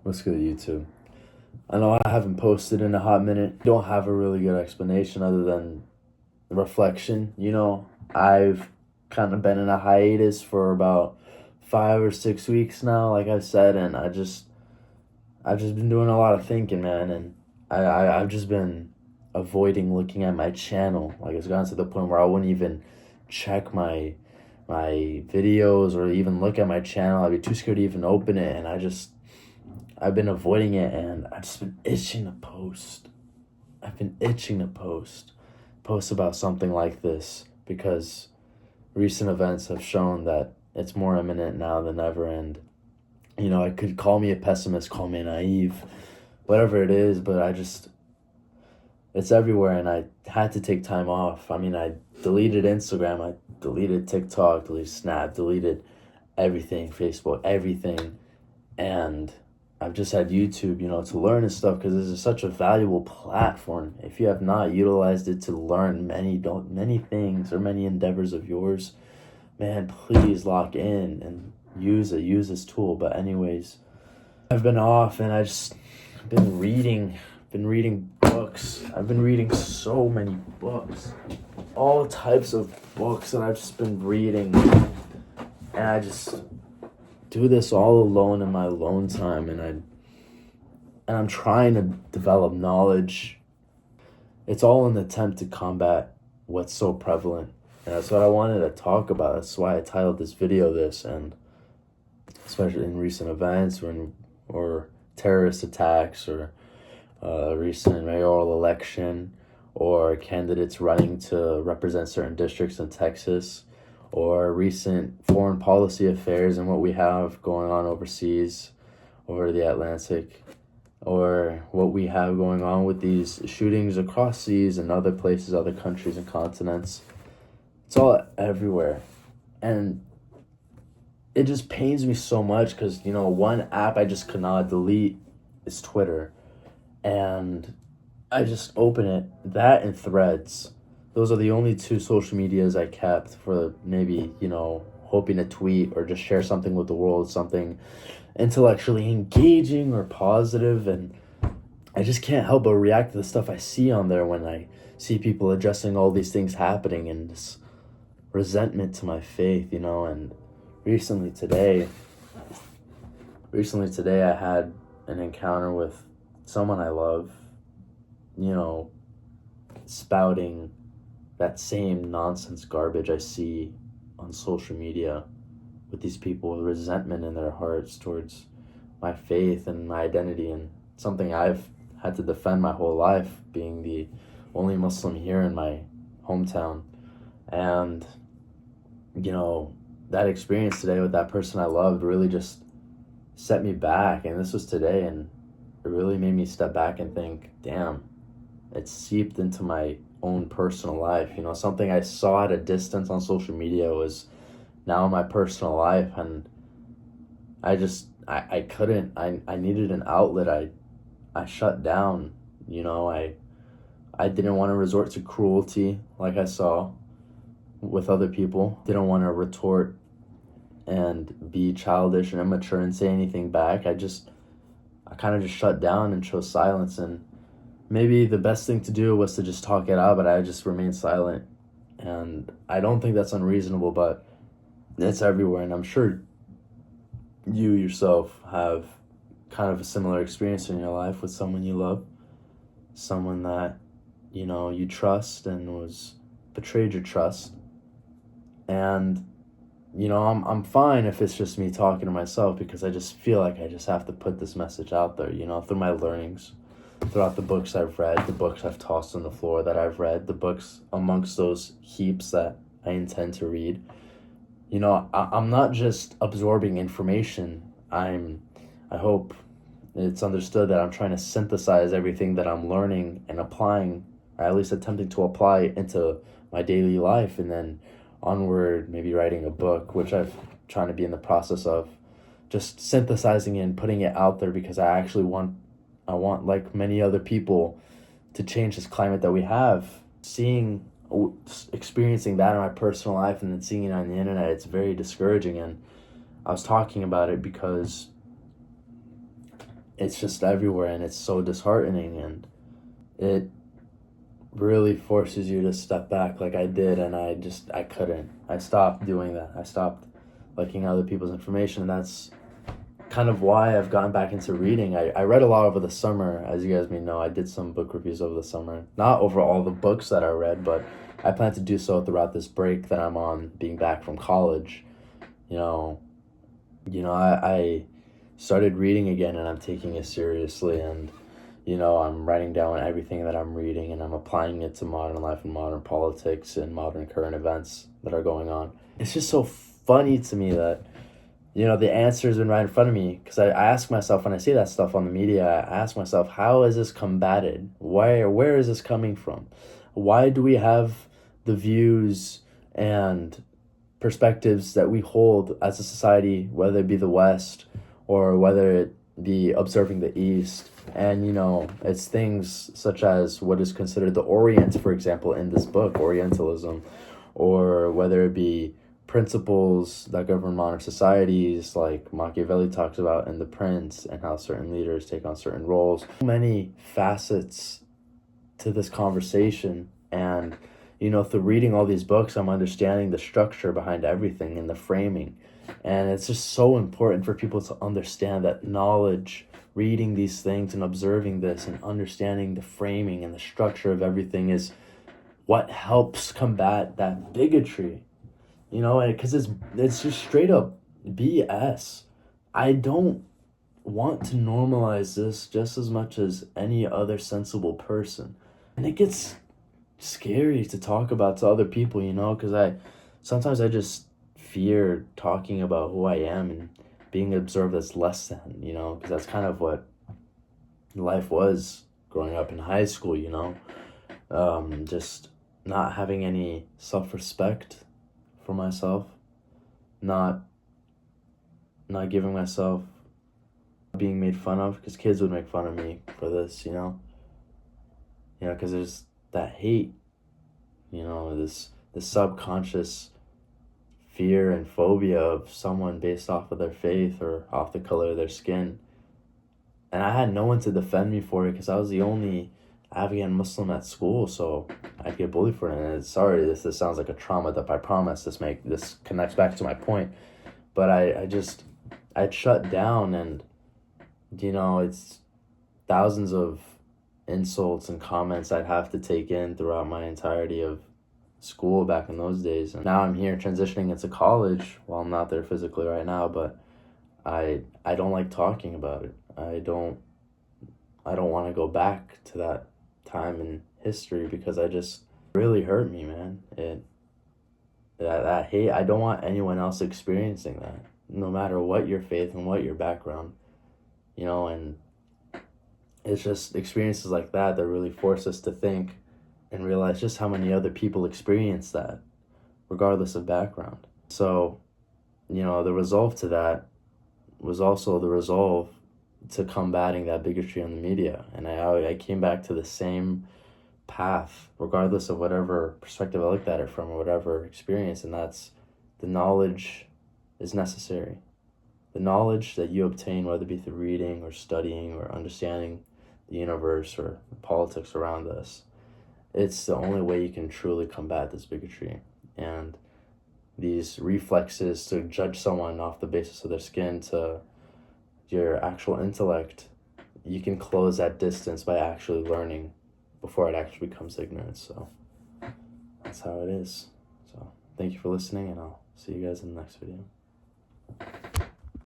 What's good, YouTube? I know I haven't posted in a hot minute. Don't have a really good explanation other than reflection. I've kind of been in a hiatus for about 5 or 6 weeks now, like I said, and I've just been doing a lot of thinking, man, and I've just been avoiding looking at my channel. Like it's gotten to the point where I wouldn't even check my videos or even look at my channel. I'd be too scared to even open it, and I've been avoiding it, and I've just been itching to post. I've been itching to post about something like this because recent events have shown that it's more imminent now than ever. And I could call me a pessimist, call me naive, whatever it is, but it's everywhere, and I had to take time off. I mean, I deleted Instagram, I deleted TikTok, deleted Snap, deleted everything, Facebook, everything, and I've just had YouTube, to learn and stuff, because this is such a valuable platform. If you have not utilized it to learn many things or many endeavors of yours, man, please lock in and use this tool. But anyways, I've been off, and I've been reading books. I've been reading so many books, all types of books that I've just been reading, and I just do this all alone in my alone time, and I'm trying to develop knowledge. It's all an attempt to combat what's so prevalent, and that's what I wanted to talk about. That's why I titled this video this, and especially in recent events or terrorist attacks or recent mayoral election or candidates running to represent certain districts in Texas, or recent foreign policy affairs and what we have going on overseas, over the Atlantic, or what we have going on with these shootings across seas and other places, other countries and continents. It's all everywhere. And it just pains me so much because, one app I just could not delete is Twitter. And I just open it, that and Threads. Those are the only two social medias I kept for maybe, hoping to tweet or just share something with the world, something intellectually engaging or positive. And I just can't help but react to the stuff I see on there when I see people addressing all these things happening, and this resentment to my faith, and recently today I had an encounter with someone I love, spouting that same nonsense garbage I see on social media, with these people with resentment in their hearts towards my faith and my identity, and something I've had to defend my whole life, being the only Muslim here in my hometown. And that experience today with that person I loved really just set me back, and this was today, and it really made me step back and think, damn, it's seeped into my own personal life. Something I saw at a distance on social media was now in my personal life, and I couldn't. I needed an outlet. I shut down. I didn't want to resort to cruelty like I saw with other people. Didn't want to retort and be childish and immature and say anything back. I kind of just shut down and chose silence, and maybe the best thing to do was to just talk it out, but I just remained silent. And I don't think that's unreasonable, but it's everywhere, and I'm sure you yourself have kind of a similar experience in your life with someone you love, someone that, you trust and was betrayed your trust. And I'm fine if it's just me talking to myself, because I just feel like I just have to put this message out there, through my learnings, throughout the books I've read, the books I've tossed on the floor that I've read, the books amongst those heaps that I intend to read. I'm not just absorbing information. I hope it's understood that I'm trying to synthesize everything that I'm learning and applying, or at least attempting to apply into my daily life, and then onward, maybe writing a book, which I've trying to be in the process of, just synthesizing it and putting it out there, because I want, like many other people, to change this climate that we have. Experiencing that in my personal life and then seeing it on the internet, it's very discouraging. And I was talking about it because it's just everywhere, and it's so disheartening, and it really forces you to step back like I did, and I couldn't. I stopped doing that. I stopped liking other people's information, and that's kind of why I've gotten back into reading. I read a lot over the summer. As you guys may know, I did some book reviews over the summer. Not over all the books that I read, but I plan to do so throughout this break that I'm on, being back from college. You know, I started reading again, and I'm taking it seriously, and I'm writing down everything that I'm reading, and I'm applying it to modern life and modern politics and modern current events that are going on. It's just so funny to me that the answer's been right in front of me, because I ask myself, when I see that stuff on the media, I ask myself, how is this combated? Where is this coming from? Why do we have the views and perspectives that we hold as a society, whether it be the West or whether it be observing the East? And, it's things such as what is considered the Orient, for example, in this book, Orientalism, or whether it be principles that govern modern societies, like Machiavelli talks about in The Prince, and how certain leaders take on certain roles. So many facets to this conversation, and through reading all these books, I'm understanding the structure behind everything and the framing. And it's just so important for people to understand that knowledge, reading these things and observing this and understanding the framing and the structure of everything, is what helps combat that bigotry. Because it's just straight up BS. I don't want to normalize this just as much as any other sensible person. And it gets scary to talk about to other people, because sometimes I just fear talking about who I am and being observed as less than, because that's kind of what life was growing up in high school, just not having any self-respect for myself, not giving myself, being made fun of, because kids would make fun of me for this, because there's that hate, this subconscious fear and phobia of someone based off of their faith or off the color of their skin. And I had no one to defend me for it, because I was the only Afghan Muslim at school, so I'd get bullied for it. And sorry, this sounds like a trauma dump. I promise this connects back to my point. But I'd shut down, and it's thousands of insults and comments I'd have to take in throughout my entirety of school back in those days. And now I'm here transitioning into college. Well, I'm not there physically right now, but I don't like talking about it. I don't want to go back to that time in history, because I just really hurt me, man. That hate, I don't want anyone else experiencing that, no matter what your faith and what your background, and it's just experiences like that really force us to think and realize just how many other people experience that, regardless of background. So, the resolve to that was also the resolve to combating that bigotry on the media. And I came back to the same path, regardless of whatever perspective I looked at it from, or whatever experience, and that's the knowledge is necessary. The knowledge that you obtain, whether it be through reading or studying or understanding the universe or the politics around us, it's the only way you can truly combat this bigotry. And these reflexes to judge someone off the basis of their skin, to your actual intellect, you can close that distance by actually learning before it actually becomes ignorance. So that's how it is. So thank you for listening, and I'll see you guys in the next video.